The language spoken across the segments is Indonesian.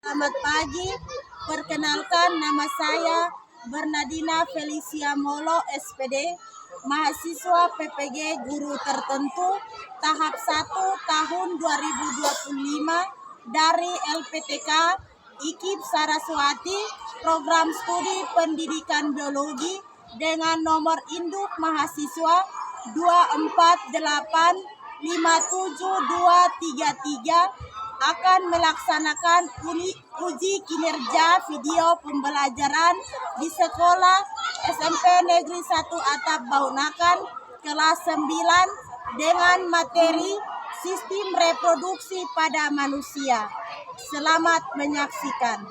Selamat pagi, perkenalkan nama saya Bernardina Felicia Molo SPD, mahasiswa PPG Guru Tertentu tahap 1 tahun 2025 dari LPTK IKIP Saraswati, program studi pendidikan biologi dengan nomor induk mahasiswa 2485723 akan melaksanakan uji kinerja video pembelajaran di sekolah SMP Negeri 1 Atap Baunakan kelas 9 dengan materi sistem reproduksi pada manusia. Selamat menyaksikan.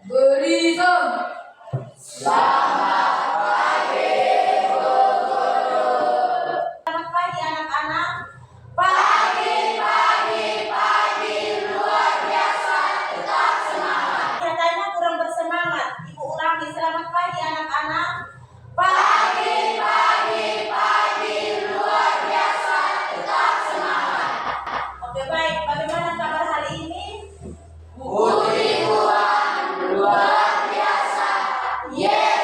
Berikan. Selamat pagi anak-anak. Luar biasa, tetap semangat. Katanya kurang bersemangat. Ibu ulangi, selamat pagi anak-anak. Luar biasa, tetap semangat. Oke, baik. Bagaimana kabar hari ini? Puji Tuhan, luar biasa. Yes.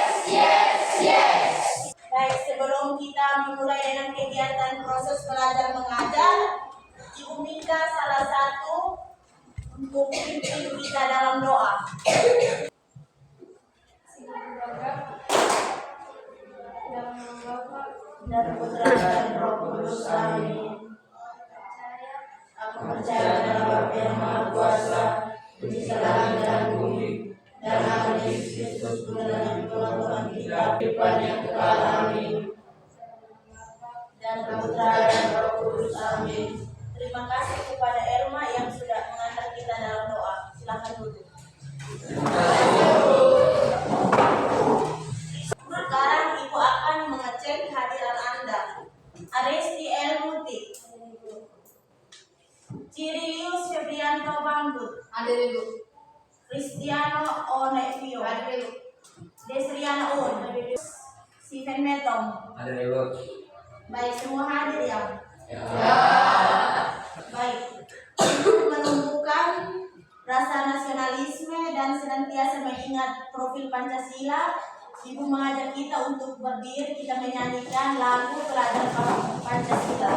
Baik, sebelum kita memulai dengan kegiatan proses belajar mengajar, Ibu minta salah satu untuk pimpin kita dalam doa. Dan Putra dan Roh Kudus, amin. Aku percaya dalam Bapa yang Maha Kuasa, pencipta langit dan bumi, dan akan Yesus Kristus, Putra Tuhan kita, Tuhan yang kekal, amin. Dan Putra dan Roh Kudus, amin. Terima kasih kepada Elma yang sudah mengantar kita dalam doa. Silakan duduk. Sekarang Ibu akan mengecek kehadiran Anda. Aresti L. Muti, Cirilius Febrianto Bambut, Ada dulu. Cristiano Onevio, Desriana Un, Steven Metong. Ada dulu. Baik, semua hadir ya? Ya. Baik, untuk menumbuhkan rasa nasionalisme dan senantiasa mengingat profil Pancasila, Ibu mengajak kita untuk berdiri, kita menyanyikan lagu pelajar Pancasila.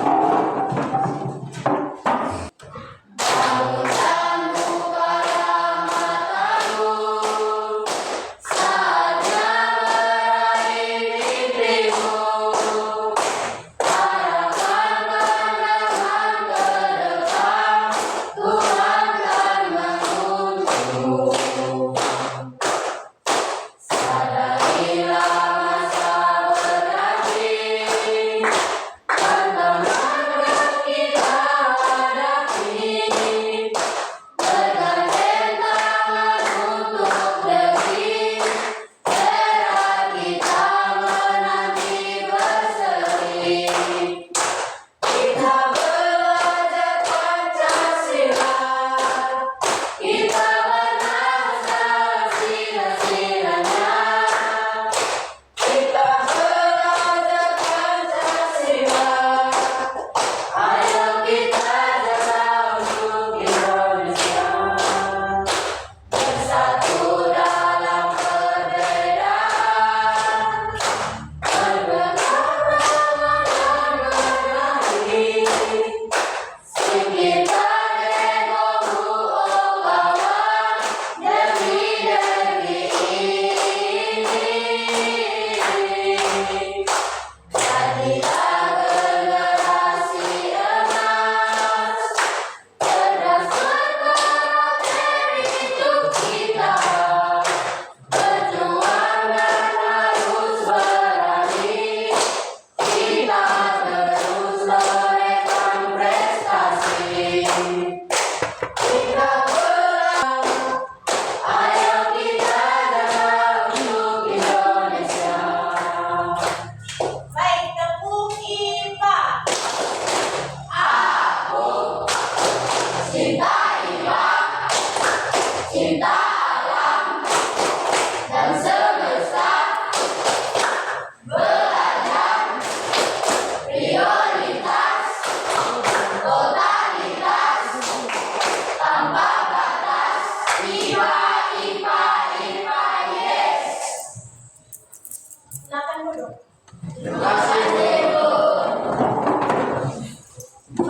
Kita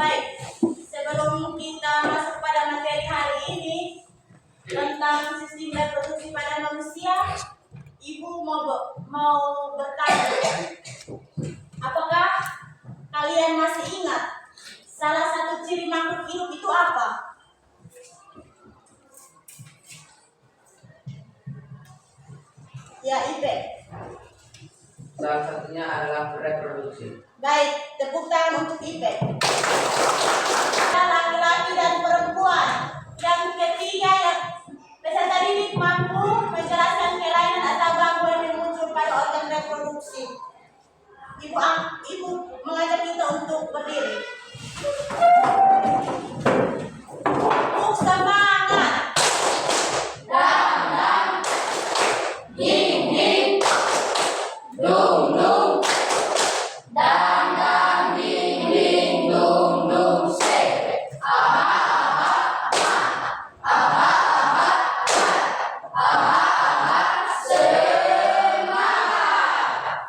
Baik, sebelum kita masuk pada materi hari ini tentang sistem reproduksi pada manusia, Ibu mau bertanya, apakah kalian masih ingat salah satu ciri makhluk hidup itu apa? Ya, Ipe. Salah satunya adalah reproduksi. Baik, tepuk tangan untuk Ipe. Laki-laki dan perempuan. Yang ketiga, yang peserta didik mampu menjelaskan kelainan atau gangguan yang muncul pada organ reproduksi. Ibu mengajak kita untuk berdiri. Tepuk semangat. Ding ding, dung dung, dang dang ding ding, dung dung, sebet.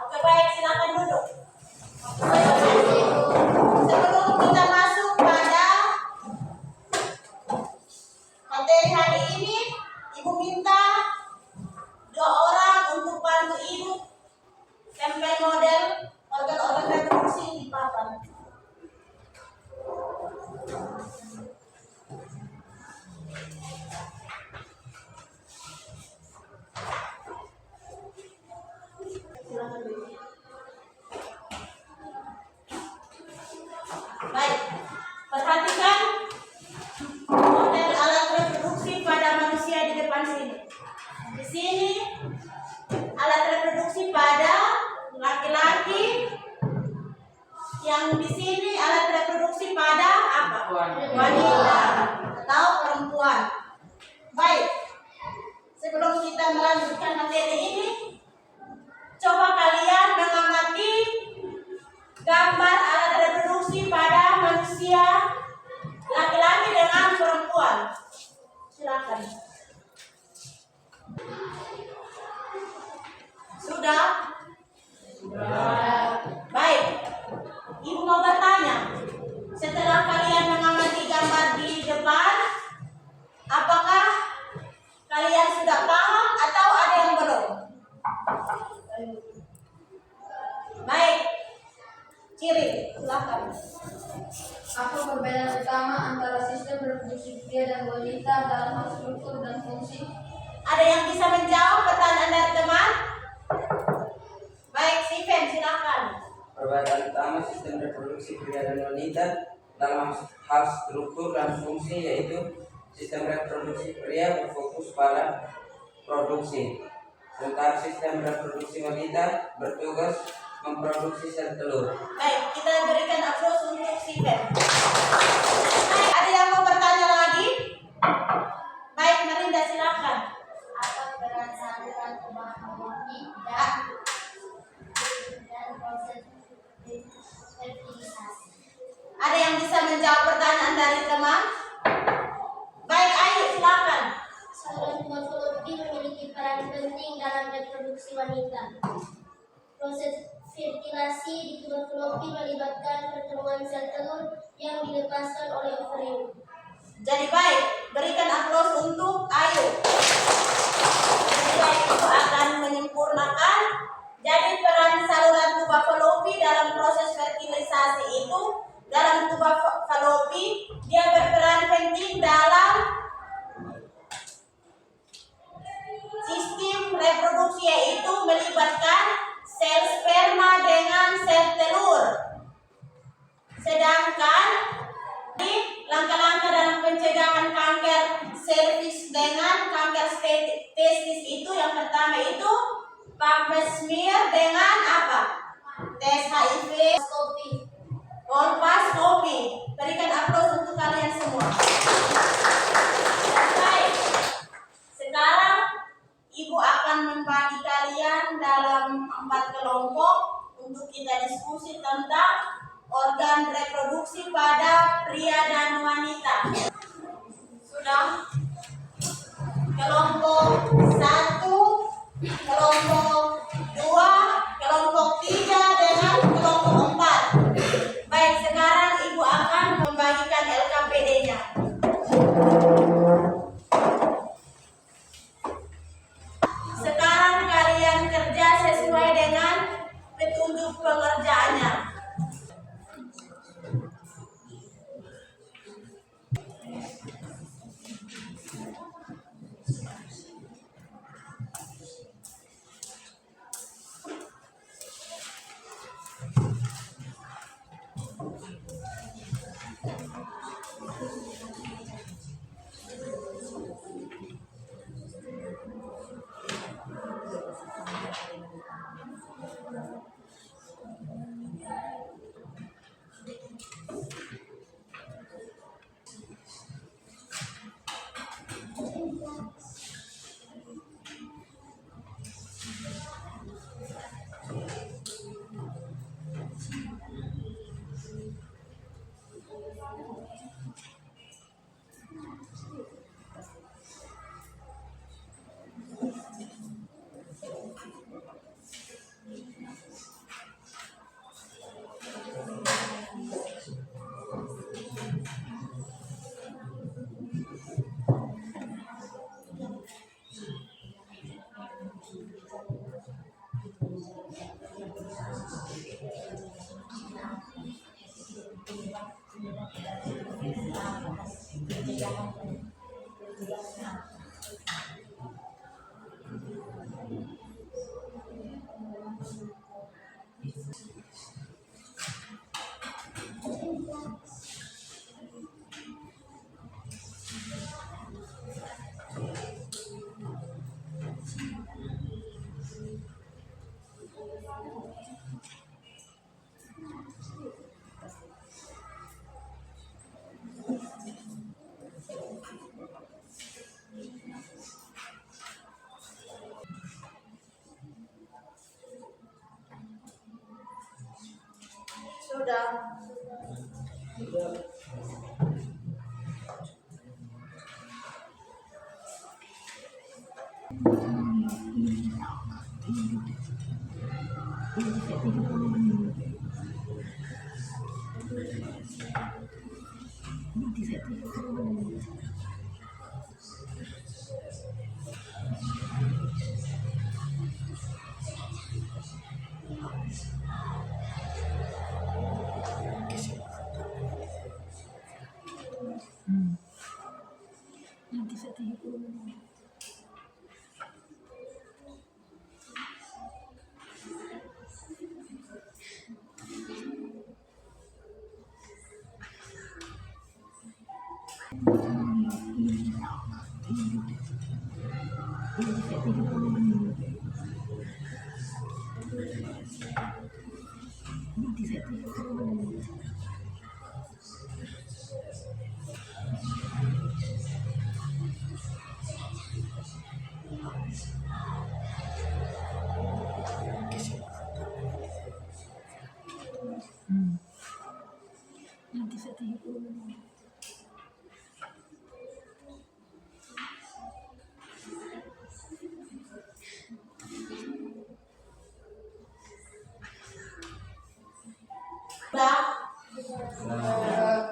Oke, baik, silakan duduk. Sebelum kita masuk pada materi hari ini, Ibu minta 2 orang untuk bantu Ibu tempel model organ-organ reproduksi di papan. Silakan dulu. Baik, perhatikan model alat reproduksi pada manusia di depan sini. Di sini alat reproduksi pada laki-laki, yang di sini alat reproduksi pada apa? Wanita atau perempuan. Baik, sebelum kita melanjutkan materi ini, coba kalian mengamati gambar alat reproduksi pada manusia laki-laki dengan perempuan. Silakan. Sudah? Baik. Ibu mau bertanya, setelah kalian mengamati gambar di depan, apakah kalian sudah paham atau ada yang belum? Baik. Ciri, silakan. Apa perbedaan utama antara sistem reproduksi pria dan wanita dalam hal struktur dan fungsi? Ada yang bisa menjawab pertanyaan dari teman? Baik, Steven, silakan. Perbedaan utama sistem reproduksi pria dan wanita dalam hal struktur dan fungsi yaitu sistem reproduksi pria berfokus pada produksi, sementara sistem reproduksi wanita bertugas memproduksi sel telur. Baik, kita berikan aplaus untuk Steven. Baik, ada yang mau bertanya lagi? Baik, Melinda, silakan. Apa peran saluran tubuh biologi dan proses fertilisasi? Ada yang bisa menjawab pertanyaan dari teman? Baik, ayo silakan. Saluran tubuh biologi memiliki peran penting dalam reproduksi wanita. Proses fertilasi di tubuh biologi melibatkan pertemuan sel telur yang dilepaskan oleh ovarium. Jadi baik, berikan aplaus untuk Ayu. Jadi baik, itu akan menyempurnakan. Jadi peran saluran tuba Fallopi dalam proses fertilisasi itu, dalam tuba Fallopi dia berperan penting dalam sistem reproduksi, yaitu melibatkan sel sperma dengan sel telur. Sedangkan di langkah-langkah dalam pencegahan kanker serviks dengan kanker testis itu, yang pertama itu pap smear dengan apa? Tes HIV, kolposcopy. Berikan aplaus untuk kalian semua. Baik, sekarang Ibu akan membagi kalian dalam 4 kelompok untuk kita diskusi tentang organ reproduksi pada pria dan wanita. Sudah? Kelompok 1, kelompok 2, kelompok 3 dengan kelompok 4. Baik, sekarang Ibu akan Sudah.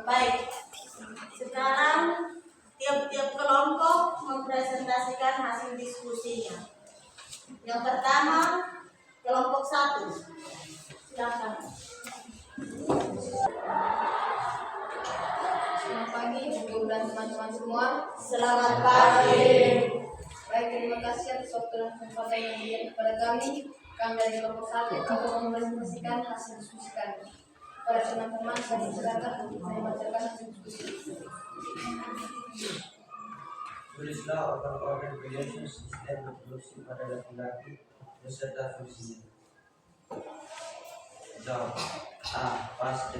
Baik. Sekarang tiap-tiap kelompok mempresentasikan hasil diskusinya. Yang pertama, kelompok 1. Silakan. Selamat pagi, Ibu dan teman-teman semua. Selamat pagi. Baik, terima kasih atas waktu dan kesempatan yang diberikan kepada kami. Kami dari kelompok 1 akan mempresentasikan hasil diskusi kami. Para teman-teman, saya silakan untuk saya bacakan hasil diskusi. Tulislah organ-organ biologi sistem reproduksi pada laki-laki beserta fungsinya. Jawab. A. Vas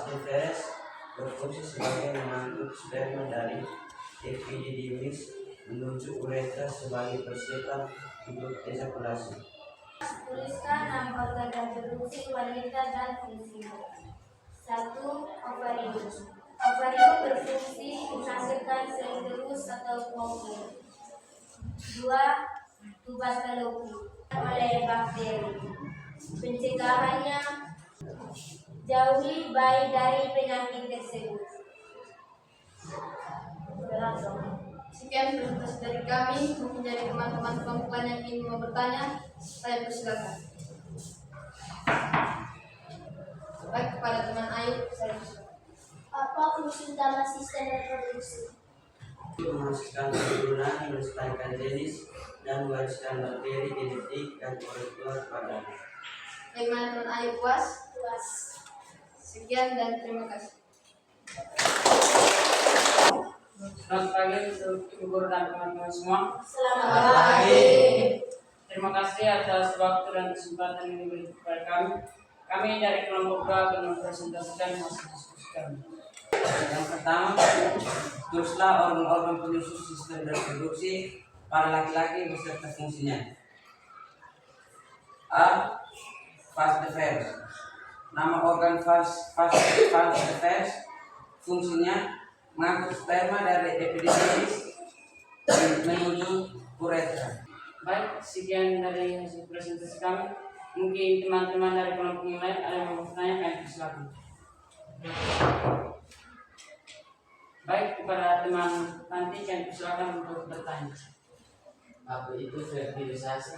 deferens berfungsi sebagai mengangkut sperma dari epididymis menuju uretra sebagai persiapan untuk ejakulasi. Tuliskan nama organ reproduksi wanita dan fungsinya. 1. Ovarium. Ovarium berfungsi menghasilkan sel uterus atau ovum. 2. Tuberkulosis oleh bakteri. Pencegahannya, jauhi bayi dari penyakit tersebut. Sekian presentasi dari kami. Mungkin dari teman-teman perempuan yang ingin mau bertanya, saya persilakan. Baik, kepada teman Ayu, saya persilakan. Apa fungsi utama sistem reproduksi? Menghasilkan keturunan, melestarikan jenis, dan mewariskan bakteri genetik dan molekuler pada anak. Bagaimana teman Ayu, puas? Puas. Sekian dan terima kasih. Selamat pagi untuk Ibu Guru dan teman-teman semua. Selamat pagi. Terima kasih atas waktu dan kesempatan yang diberikan kepada kami. Kami dari kelompok B akan mempresentasikan hasil diskusi kami. Yang pertama, tulislah organ-organ penyusus sistem reproduksi para laki-laki beserta fungsinya. A. Vas deferens. Nama organ vas deferens fungsinya mengangkut sperma dari epididymis menuju uretra. Baik, sekian dari hasil presentasi kami. Mungkin teman-teman dari kelompok yang lain ada yang mau bertanya, kami silakan. Baik, kepada teman nanti kami silakan untuk bertanya. Apa itu fertilisasi?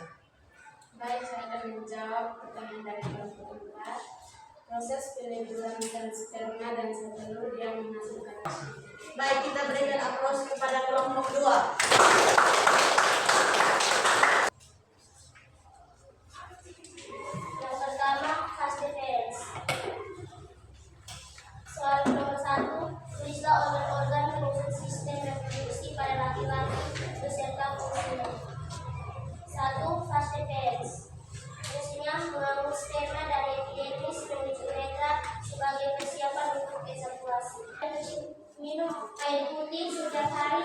Baik, saya akan menjawab pertanyaan dari kelompok 4. Proses peleburan sel sperma dan sel telur yang menghasilkan. Baik, kita berikan aplaus kepada kelompok 2. Yang pertama, fast defense. Soal nomor 1, tulislah organ-organ fungsi sistem reproduksi pada laki-laki beserta fungsinya. 1. Fast defense. Fungsinya mengangkut sperma dari epidermis menuju uretra sebagai persiapan untuk ejakulasi. Minum air putih setiap hari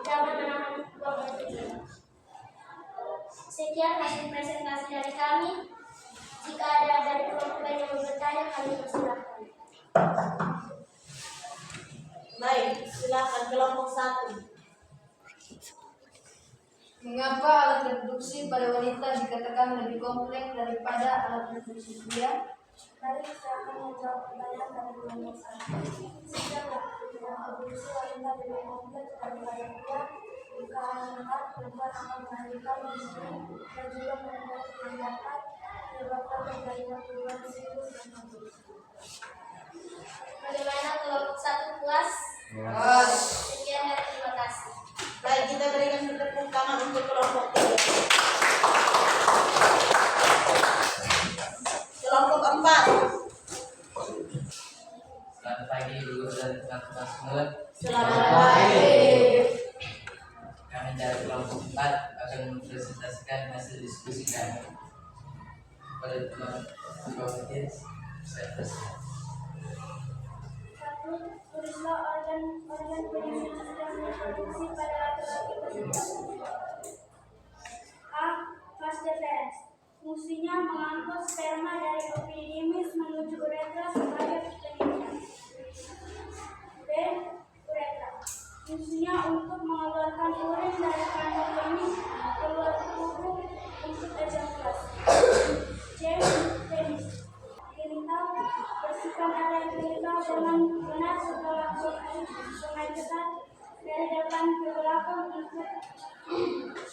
dapat menahan buang air kecil. Sekian hasil presentasi dari kami. Jika ada dari kelompok lain yang bertanya, kami persilahkan. Baik, silakan kelompok 1. Mengapa alat reproduksi pada wanita dikatakan lebih kompleks daripada alat reproduksi pria? Mari saya akan menjawab pertanyaan dari kelompok 1. Sejak reproduksi wanita lebih kompleks daripada pria, dikarenakan perempuan akan melahirkan di sini dan juga mendapat pendapat menyebabkan terjadinya perubahan siklus reproduksi. Bagaimana kelompok 1 puas? Puas. Sekian dan terima kasih. Baik, kita berikan tepuk tangan untuk kelompok 3. Kelompok 4. Selamat pagi guru dan teman-teman semua. Selamat pagi. Kami dari kelompok 4 akan mempresentasikan hasil diskusi kami. Pada teman-teman saya persilakan. 1. Tulislah organ penyusun sistem reproduksi pada laki-laki beserta fungsinya. A. Fast defense. Fungsinya mengangkut sperma dari epididymis menuju uretra sebagai penyimpanan. B. Uretra. Fungsinya untuk mengeluarkan urin dari kantong penis keluar tubuh untuk ejakulasi. C. Penis. Genital. Bersihkan area genital dengan benar setelah pengajetan dari depan ke belakang untuk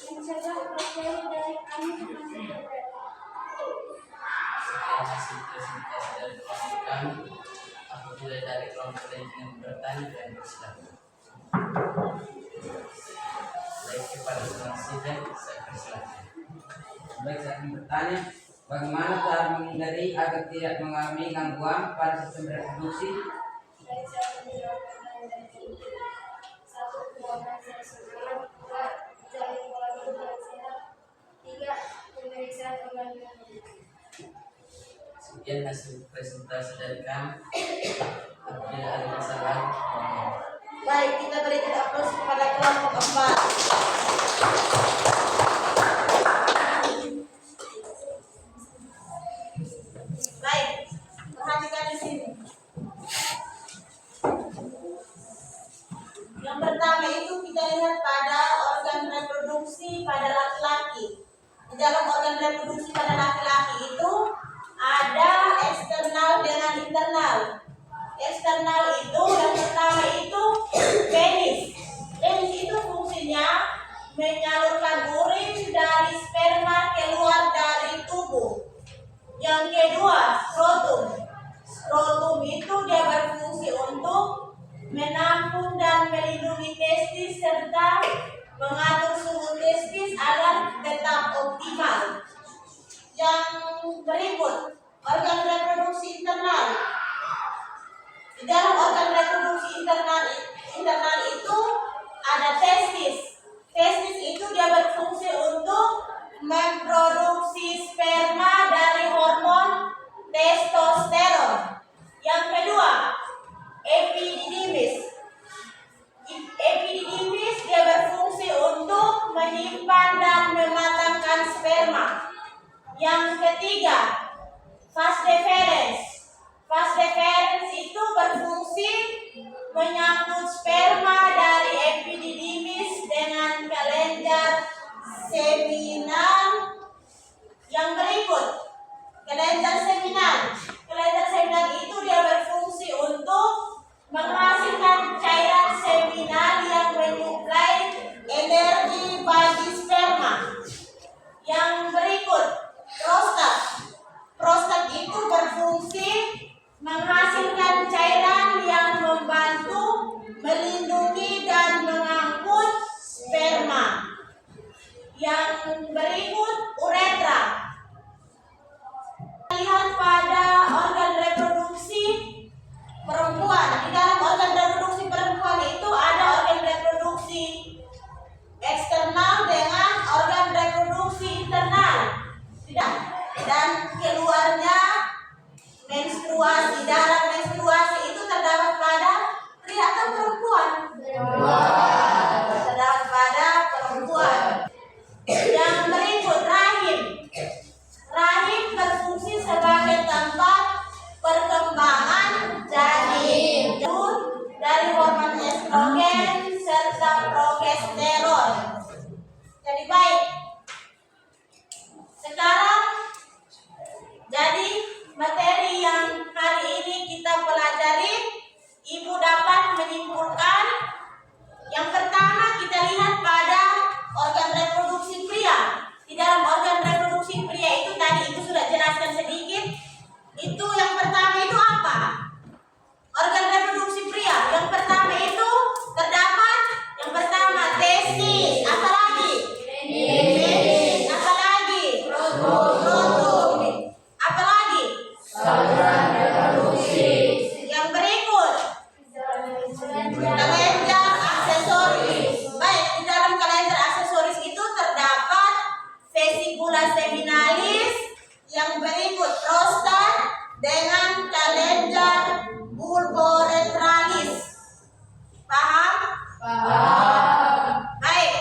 mencegah bakteri dari anus masuk ke uretra. Sekian hasil presentasi dari kelompok kami. Apabila dari kelompok lain ingin bertanya dan bersilakan. Baik, kepada teman sidang saya persilakan. Baik, saya akan bertanya, bagaimana cara menghindari agar tidak mengalami gangguan pada sistem reproduksi? Baik, saya akan menjawab pertanyaan dari kelompok. 1. Kebutuhan seks aman. 2. Jalin pola hidup yang sehat. 3. Pemeriksaan organ reproduksi. Sekian hasil presentasi dari kami. Apabila ada kesalahan, mohon. Baik, kita berikan aplaus kepada kelompok 4. Baik, perhatikan di sini. Yang pertama itu kita lihat pada organ reproduksi pada laki-laki. Di dalam organ reproduksi pada laki-laki itu ada eksternal dengan internal. Eksternal itu yang pertama itu penis. Penis itu fungsinya menyalurkan urin dari sperma keluar dari tubuh. Yang kedua, skrotum. Skrotum itu dia berfungsi untuk menampung dan melindungi testis serta mengatur suhu testis agar tetap optimal. Yang berikut, organ reproduksi internal. Di dalam organ reproduksi internal itu ada testis. Testis itu dia berfungsi untuk memproduksi sperma dari hormon testosteron. Yang kedua, epididymis. Epididymis dia berfungsi untuk menyimpan dan mematangkan sperma. Yang ketiga, vas deferens. Vas deferens itu berfungsi berikut uretra. Lihat pada organ reproduksi perempuan. Di dalam organ reproduksi perempuan itu ada organ reproduksi eksternal dengan organ reproduksi internal. Dan keluarnya menstruasi. Dalam menstruasi itu terdapat pada pria atau perempuan? Terdapat pada perempuan. Yang berikut rahim. Rahim berfungsi sebagai tempat perkembangan janin dari hormon estrogen serta progesteron. Jadi baik. Sekarang jadi materi yang hari ini kita pelajari, Ibu dapat menyimpulkan. Yang pertama kita lihat pada organ reproduksi pria. Di dalam organ reproduksi pria itu tadi Ibu sudah jelaskan sedikit. Itu yang pertama itu apa? Organ reproduksi pria. Yang pertama itu terdapat yang pertama testis. Apa lagi? Penis. Apa lagi? Skrotum. Apa lagi? Saluran reproduksi. Yang berikut kelenjar aksesoris. Baik, di dalam kelenjar aksesoris itu terdapat vesicula seminalis. Yang berikut prostat dengan kelenjar bulboretralis. Paham? Baik,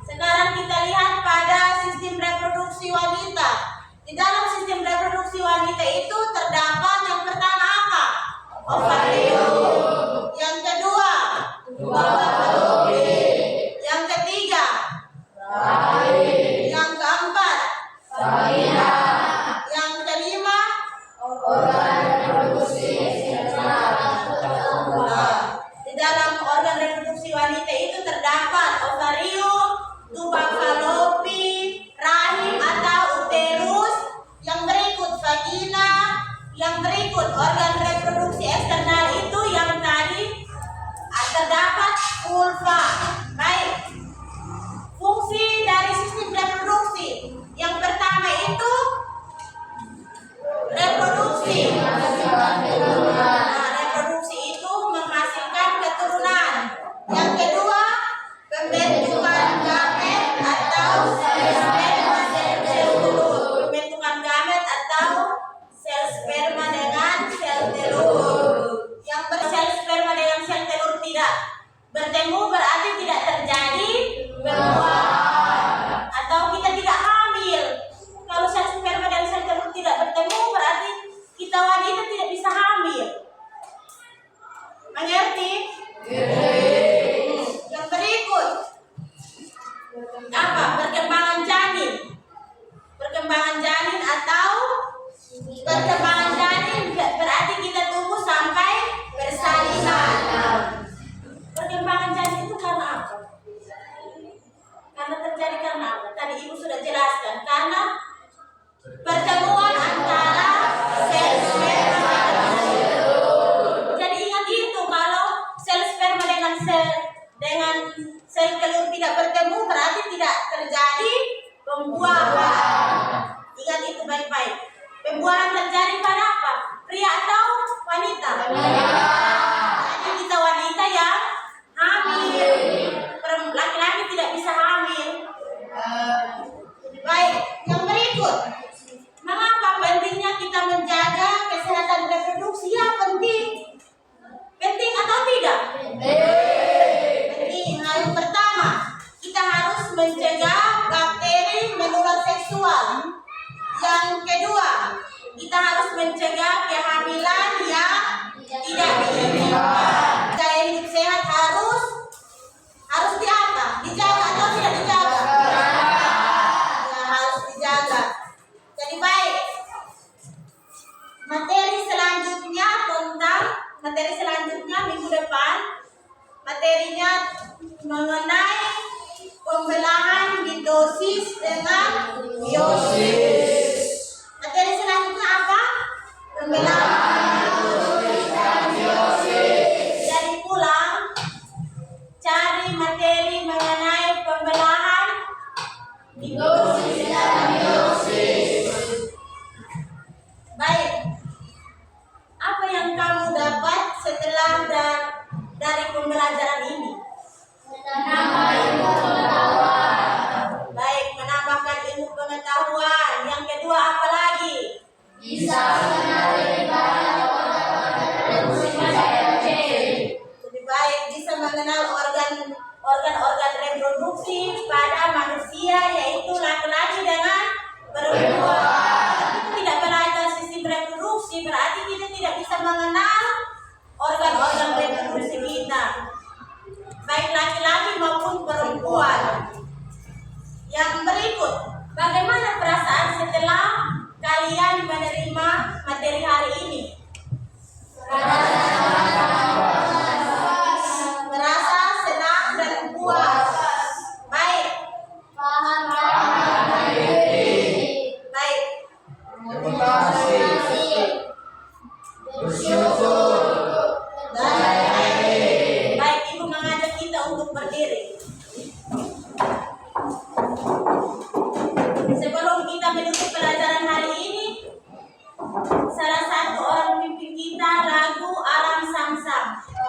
sekarang kita lihat pada sistem reproduksi wanita. Di dalam sistem reproduksi wanita itu terdapat yang pertama apa? Ovarium. Yang kedua, tuba fallopian. Yang ketiga, rahim. Yang keempat, vagina. Yang kelima, organ reproduksi eksternal. Di dalam organ reproduksi wanita itu terdapat ovarium, tuba fallopian, rahim atau uterus. Yang berikut vagina. Yang berikut organ reproduksi eksternal itu yang tadi terdapat vulva. Baik. Fungsi dari sistem reproduksi. Yang pertama itu reproduksi. Reproduksi itu menghasilkan keturunan. Yang kedua, pembentukan gamet atau sel sperma dan sel telur. Pembentukan gamet atau sel sperma dengan sel telur. Yang sel sperma dengan sel telur tidak bertemu berarti tidak terjadi pembuahan atau kita tidak hamil. Kalau sel sperma dan sel telur tidak bertemu berarti kita wanita tidak bisa hamil. Mengerti? Yang berikut apa? Perkembangan janin. Perkembangan janin atau perkembangan janin berarti kita tunggu sampai persalinan. Perkembangan janin itu karena apa? Karena terjadi karena apa? Tadi Ibu sudah jelaskan. Karena pertemuan antara sel sperma dengan sel telur. Jadi ingat itu, kalau sel sperma dengan sel telur tidak bertemu berarti tidak terjadi pembuahan. Ingat itu baik-baik. Pembuahan terjadi pada apa? Pria atau wanita? Jadi kita wanita yang hamil. Laki-laki tidak bisa hamil. Baik, yang berikut. Mengapa pentingnya kita menjaga kesehatan reproduksi? Ya, penting. Penting atau tidak? Penting. Nah, yang pertama, kita harus mencegah bakteri menular seksual. Yang kedua, kita harus mencegah kehamilan yang tidak diinginkan. Gaya hidup sehat harus diapa? Dijaga atau tidak dijaga? Ya, harus dijaga. Jadi baik. Materi selanjutnya minggu depan. Materinya mengenai pembelahan mitosis dengan meiosis. Materi selanjutnya apa? Pembelahan mitosis dan meiosis. Jadi pulang cari materi mengenai pembelahan Baik. Apa yang kamu dapat setelah dari pembelajaran ini? Baik, menambahkan ilmu pengetahuan. Yang kedua apa lagi? Lebih baik bisa mengenal organ reproduksi pada manusia, yaitu laki-laki dengan perempuan. Kita tidak belajar sistem reproduksi, berarti kita tidak bisa mengenal organ-organ reproduksi kita, baik laki-laki maupun perempuan. Yang berikut, bagaimana perasaan setelah kalian menerima materi hari ini? Merasa senang dan puas. Baik. Baik. Baik, Ibu mengajak kita untuk berdiri. Sebelum kita menutup pelajaran hari ini, salah satu orang pemimpin kita lagu Aram Sam Sam.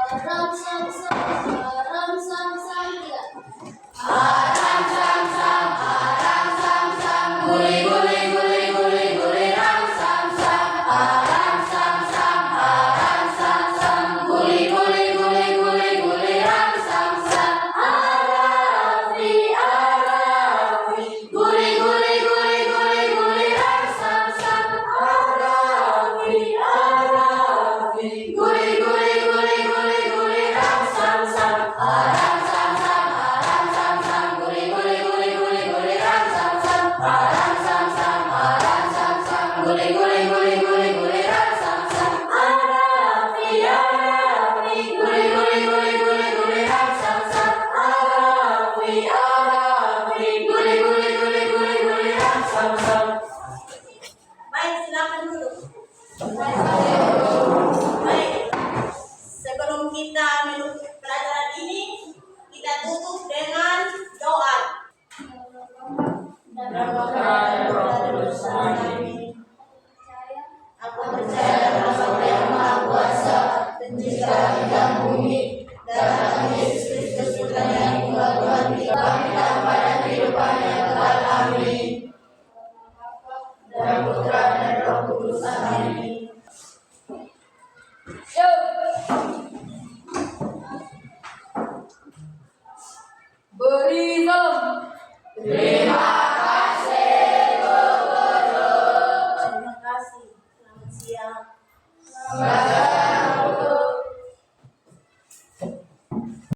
Ram sam sam, ram sam sam tidak. Aram Sam Sam, Aram Sam Sam, guli guli guli guli guli Ram Sam Sam, Aram Sam Sam, Aram Sam Sam, guli guli guli guli guli Ram Sam Sam, Arafi Arafi, guli guli guli guli guli Ram Sam Sam, Arafi Arafi, guli guli guli guli guli Ram Sam Sam, Aram Sam Sam, Aram Sam Sam, guli guli guli guli guli Ram Sam Sam, Aram Sam Sam, Aram Sam Sam, guli guli guli guli guli Ram Sam Sam, Arafi Arafi, guli guli guli guli guli Ram Sam Sam, Arafi Arafi, guli guli guli guli guli Ram Sam Sam. Baik, silakan dulu. Baik. Sebelum kita menutup pelajaran ini, kita tutup dengan doa. Aku percaya dalam Bapa yang Maha Kuasa, Pencipta langit dan bumi, dan dalam Yesus Kristus Putranya yang tunggal Tuhan kita, kami pada kehidupan yang kekal. Amin. Dan Putra dan Roh Kudus. Amin. Beri terima